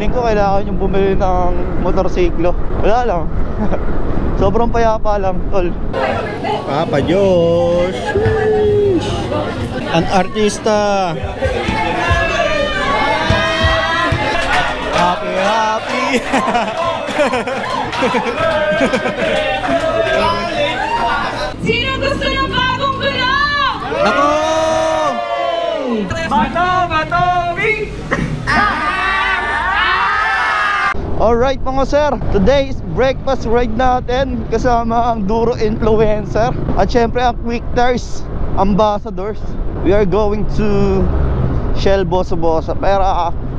Feeling ko kailangan yung bumili ng motorsiklo. Wala lang. Sobrang payapa lang, tol. Papa Josh, an artista. Happy, happy. Sino gusto ng bagong gulong? Ako! Bato, wing! Alright mga sir, today is breakfast ride natin kasama ang Duro Influencer at syempre ang Quick Tires Ambassadors. We are going to Shell Boso-Boso. Pero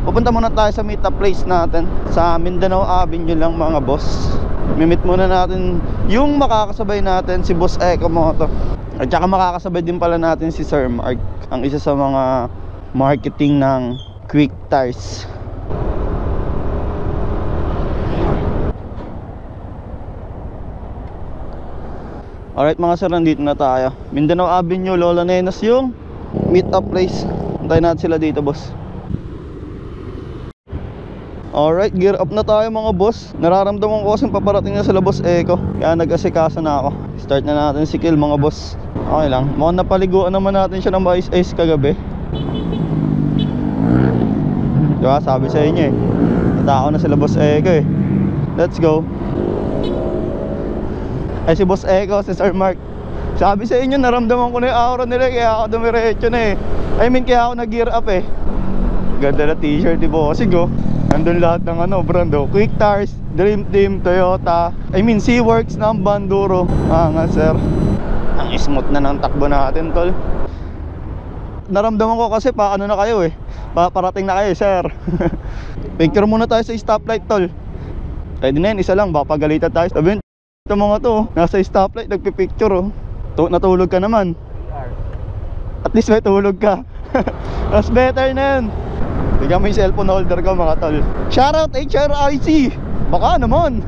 pupunta muna tayo sa meet up place natin sa Mindanao Avenue lang mga boss. Mimit muna natin yung makakasabay natin, si Boss Eco Moto. At saka makakasabay din pala natin si Sir Mark, ang isa sa mga marketing ng Quick Tires. Alright mga sir, nandito na tayo. Mindanao Avenue, Lola Nenas yung meet up place. Antayin natin sila dito boss. Alright, gear up na tayo mga boss. Nararamdaman ko kasing paparating na sila Boss Eco, kaya nag-asikaso na ako. Start na natin si Kill mga boss. Okay lang, mukhang napaliguan naman natin siya ng ice kagabi. Diba, sabi sa inyo eh, natako na sila Boss Eco eh. Let's go. Ay si Boss Eco, si Sir Mark. Sabi sa inyo, naramdaman ko na yung aura nila, kaya ako dumiretso na eh. I mean, kaya ako nag-gear up eh. Ganda na t-shirt ni Bossing oh. Nandun lahat ng ano, brand oh. Quick Tires, Dream Team, Toyota, I mean Seaworks ng Banduro. Nga sir, ang smooth na ng takbo natin tol. Naramdaman ko kasi pa ano na kayo eh, parating na kayo sir. Picture muna tayo sa stoplight tol. Pwede na yun, isa lang, baka pagalitan tayo. Sabihin, ito mga to, nasa stoplight, nagpipicture oh. Natulog ka naman. At least may tulog ka. Mas better na yun. Bigyan mo yung cellphone holder ko mga tol. Shoutout HRIC. Baka naman.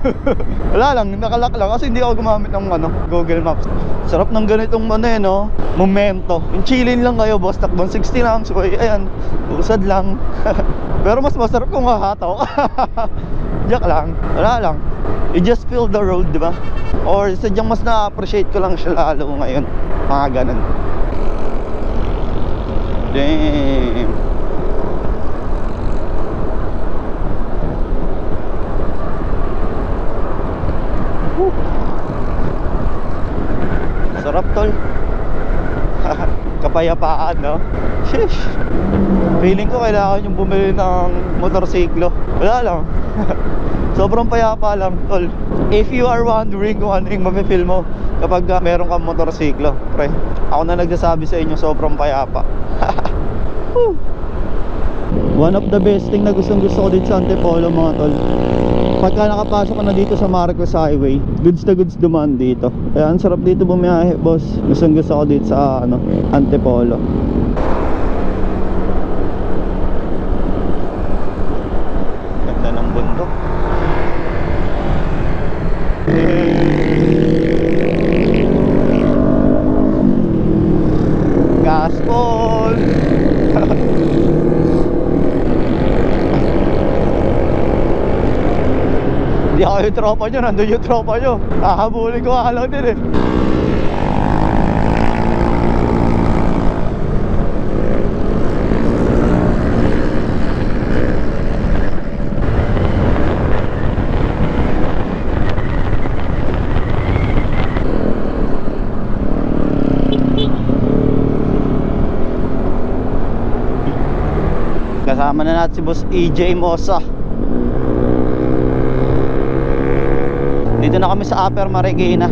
Wala lang, nakalak lang kasi hindi ako gumamit ng ano, Google Maps. Sarap ng ganitong ano eh no, momento. Yung chillin lang kayo boss, takbong 60 lang. So ayan, usad lang. Pero mas masarap kung hahataw. Diyak lang, wala lang. You just feel the road, di ba? Or sadyang mas na-appreciate ko lang siya lalo ngayon. Mga ganun. Damn. Sarap tol. Kapayapaan no. Sheesh. Feeling ko kailangan yung bumili ng motorsiklo. Wala lang. Sobrang payapa lang tol. If you are wondering kung ano yung mapifeel mo kapag meron kang motorsiklo, pre, ako na nagsasabi sa inyo, sobrang payapa. One of the best thing na gustong gusto ko dito sa Antipolo mga tol, pagka nakapasok ka na dito sa Marcos Highway, goods na goods dumaan dito. Kaya ang sarap dito bumiyahe boss. Gustong gusto ko dito sa ano, Antipolo. Ganda ng bundok. Gaspol. Hindi ako yung tropa nyo, nandun yung tropa nyo. Hahabulin ko nga lang din eh. Kasama na natin si Boss EJ Mosa. Dito na kami sa Upper Marikina.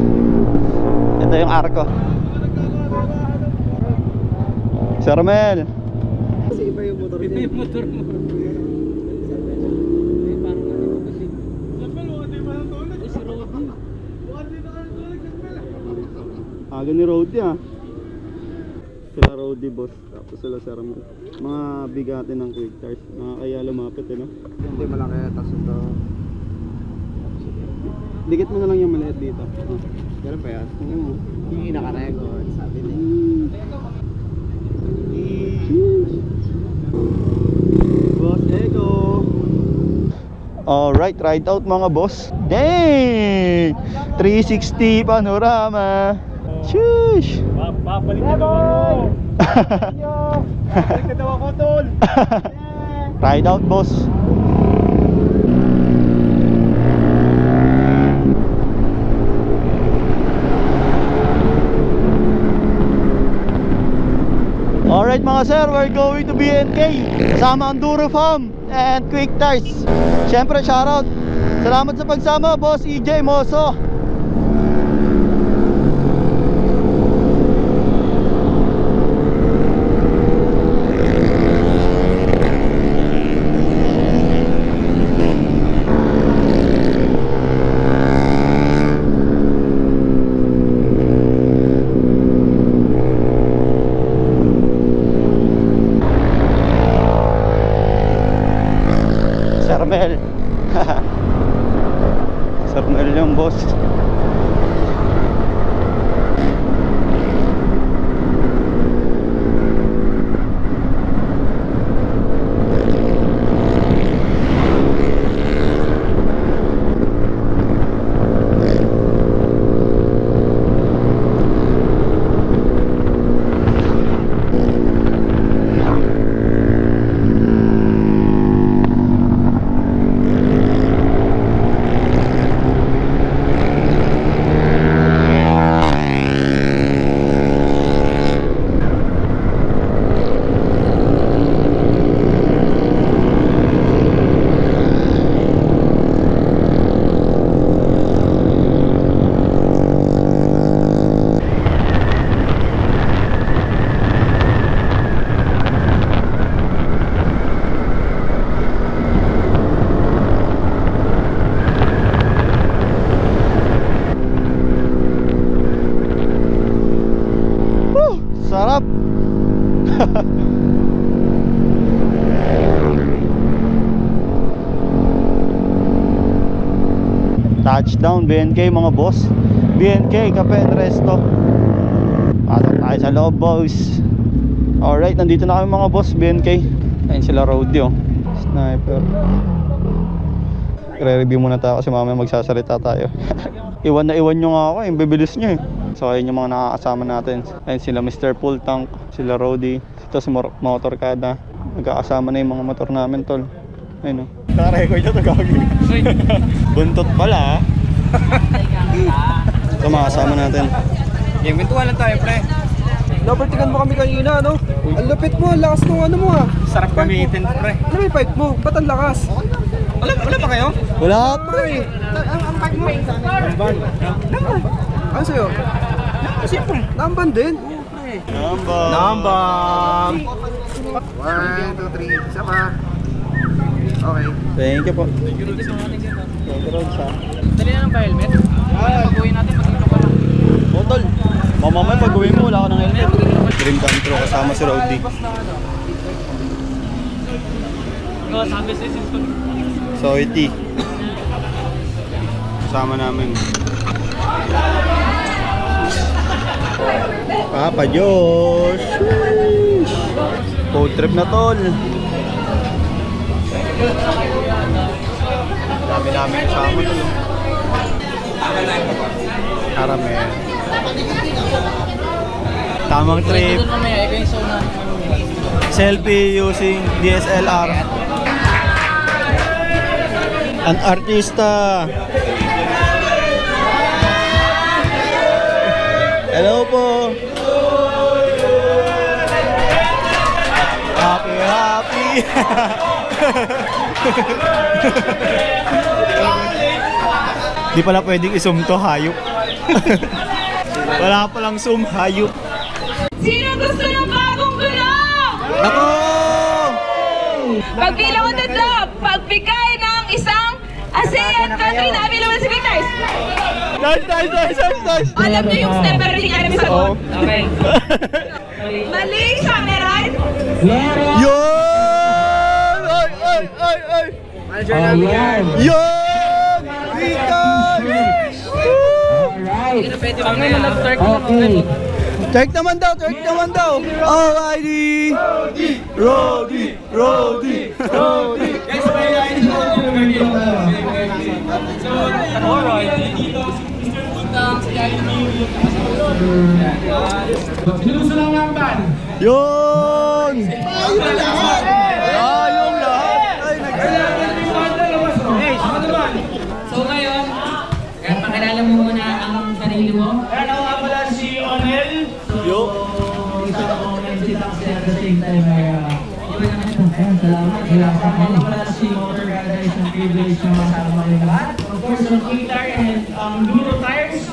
Ito yung arko. Sir Mel. Kasi iba yung motor niya. Iba yung motor mo. Aga ni Rody ah. Sila Rody boss. Tapos sila Sir Mel. Mga bigate ng Quick Tires. Mga kaya lumapit eh no. Hindi malaki. Tapos ito. Dikit mo na lang yung maliit dito. Oh. Ganun pa yan? Oo. Hindi naka-record. Sabi niya. Boss Eco. Alright, ride out mga boss. Dang! 360 panorama. Sheesh! Papalit na daw ako. Papalit na daw ako, tol. Ride out, boss. Alright mga sir, we're going to BNK. Kasama ang Duro Farm and Quick Tires. Siyempre, shoutout. Salamat sa pagsama, boss EJ Moso. Sarmel. Sarmel yung boss. Sarap. Touchdown BNK mga boss. BNK Cafe and Resto. Pasok tayo sa loob, boys. Alright, nandito na kami mga boss BNK. Ayun sila Rodeo. Sniper. I-review muna tayo kasi mamaya magsasalita tayo. Iwan na iwan nyo nga ako, yung bibilis nyo eh. So ayun yung mga nakakasama natin. Ayun sila Mr. Full Tank, sila Rody. Ito si Motorkada. Nagkakasama na yung mga motor namin, tol. Ayun o. Naka-record na ito, gagi. Buntot pala. Ito mga kasama natin. Yung kwentuhan lang tayo, pre. Nabartigan mo kami kanina, no? Ang lupit mo, ang lakas ng ano mo ah. Sarap gamitin, pre. Ano may pipe mo? Ba't ang lakas? Wala pa kayo? Wala pre. Ang pipe mo? Namban. Ano sa'yo? Siyempre. Namban din? Nambang. Nambang. 1, 2, 3. Isa pa. Okay. Thank you po. Thank you, Rods. Dali na lang ba helmet? Pag-uwi natin, mag-ito pa lang. Botol. Mamamay pag uwi mo, wala ka ng helmet. Dream come true kasama si Rody. So iti. Kasama namin. Papa Josh. Food trip na tol. Dami namin kasama tol. Caramel. Tamang trip. Selfie using DSLR. An artista. Hello po. Happy. Di pala pwedeng isum to, hayop. Wala palang zoom, hayop. Sino gusto ng bagong gulong? Nako! Pagbilang mo tatlo, pagbigay ng isang ASEAN country na available sa Victors. Nice. Alam niyo yung step pero hindi alam yung sagot. Okay. Malaysia, meron? Yun! Ay! Manager namin yan. Yun! Victor! Check naman daw. Alrighty! Rody! Sinusunang ang ban. Yun! Ayun lahat! Ay, So ngayon, pakilala mo muna ang sarili mo. Ayan ako nga pala si Onel. Yo! At the same time, salamat. Ako pala si Motor Gada, isang privilege na masama kayo lahat. Of course, ang Quicktar and Duro Tires.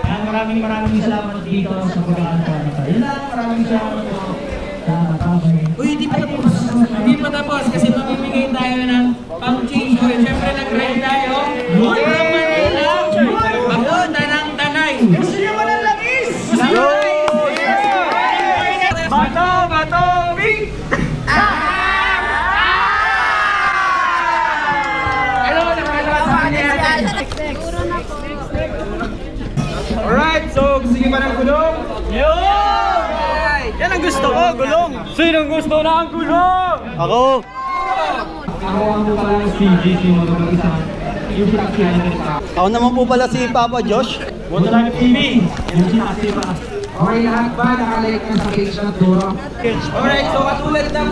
And maraming salamat dito sa pagkakataon. Yun lang, maraming salamat po. Uy, hindi pa tapos kasi mamimigay tayo ng pang-change oil. Siyempre, nag-ride tayo. From Manila, papunta ng Tanay. Gusto niyo ba ng langis? Bato, bing! Hello, nakakalasan niya. Alright, so gusto niyo ba ng gulong? Yan ang gusto ko, gulong! Sinong gusto na ang gulong? Ako! Ako ang pala si GC Motor yung Ako naman po pala si Papa Josh. Motolang TV. yung sinasipa. Okay, lahat ba nakalike na sa page ng Duro? Alright, so katulad ng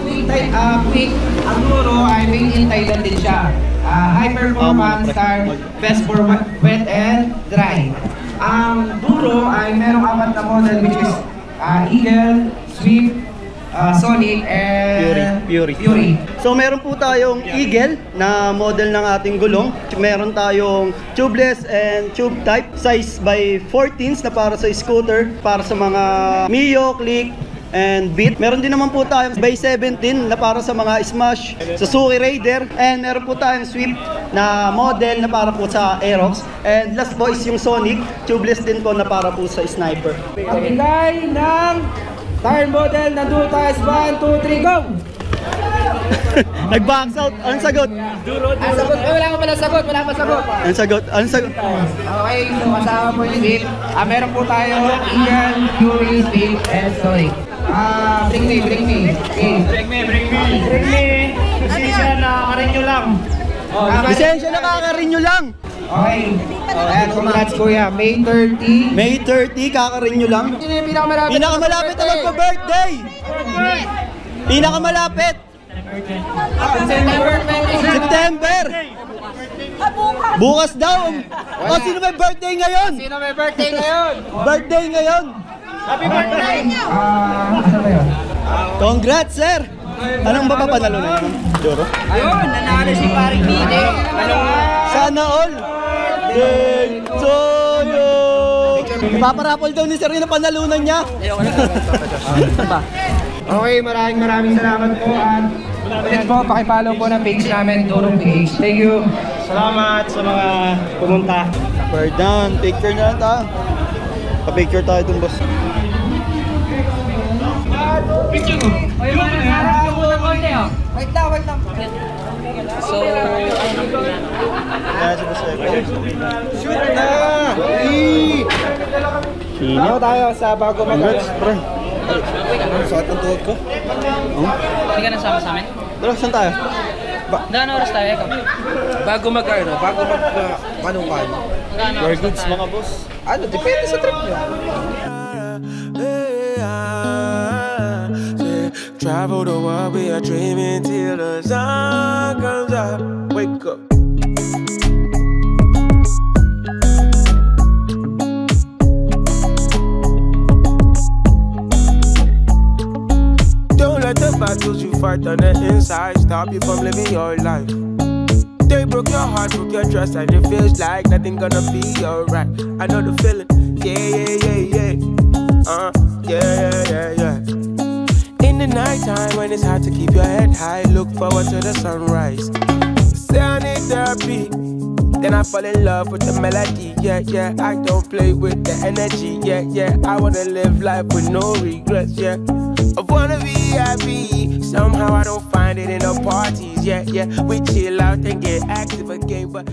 Quick, ang Duro ay made in Thailand din siya. High performance star, best for wet and dry. Ang Duro ay merong 4 na model which is Eagle, Swift, Sonic, and Fury. So meron po tayong Eagle na model ng ating gulong. Meron tayong tubeless and tube type, size by 14s na para sa scooter, para sa mga Mio, Click, and Beat. Meron din naman po tayong by 17 na para sa mga Smash, Suzuki Raider, and meron po tayong Swift na model na para po sa Aerox. And last po is yung Sonic, tubeless din po na para po sa Sniper. Pagkigay ng tire model na Duro Tires. 1, 2, 3, go! Nag-box out. Anong sagot? Ang sagot, wala pa pala sagot, wala pa sagot. Anong sagot? Anong sagot? Okay, so kasama po yung Beat. Meron po tayo Eagle, Fury, Swift, and Sonic. Bring me. Bring me. Kasi siya nakakarin nyo lang. Lisensya na kakarinyo lang. Okay. Ayan, congrats kuya. May 30. May 30, kakarinyo lang. Sino yung pinakamalapit? Pinakamalapit na magpa-birthday! Pinakamalapit! September 26. September! Bukas daw! O, sino may birthday ngayon? Sino may birthday ngayon? Birthday ngayon! Happy birthday! Ano ba yun? Congrats, sir! Anong mapapanalo na yun? Joro? Ayun, nanalo si Paring Mide. Sana all! Day to you! Ipaparapol daw ni sir yung panalunan niya. Okay, maraming salamat po. At ulit po, pakipollow po ng page namin, Duro PH. Thank you. Salamat sa mga pumunta. We're done. Picture na lang tayo. Pa-picture tayo dun, boss. Picture mo. Oy, harap mo ng konti, oh. Wait lang. So, Kaya si boss Eko. Shoot na! Sino? Tayo sa bago Congrats, pre. Suot ng tuhod ko. hindi ka nasama sa amin? Tara, saan tayo? Gano'ng oras tayo, ikaw? Bago manungkan. We're goods, mga boss. Ano, depende sa trip nyo. Travel the world, we are dreaming till the sun comes up. Wake up. Don't let the battles you fight on the inside stop you from living your life. They broke your heart, broke your trust, and it feels like nothing gonna be alright. I know the feeling, yeah. Yeah. In the nighttime when it's hard to keep your head high, look forward to the sunrise. Say I need therapy, then I fall in love with the melody. Yeah. I don't play with the energy. Yeah. I wanna live life with no regrets. Yeah. I wanna be happy. Somehow I don't find it in the parties. Yeah. We chill out and get active again, but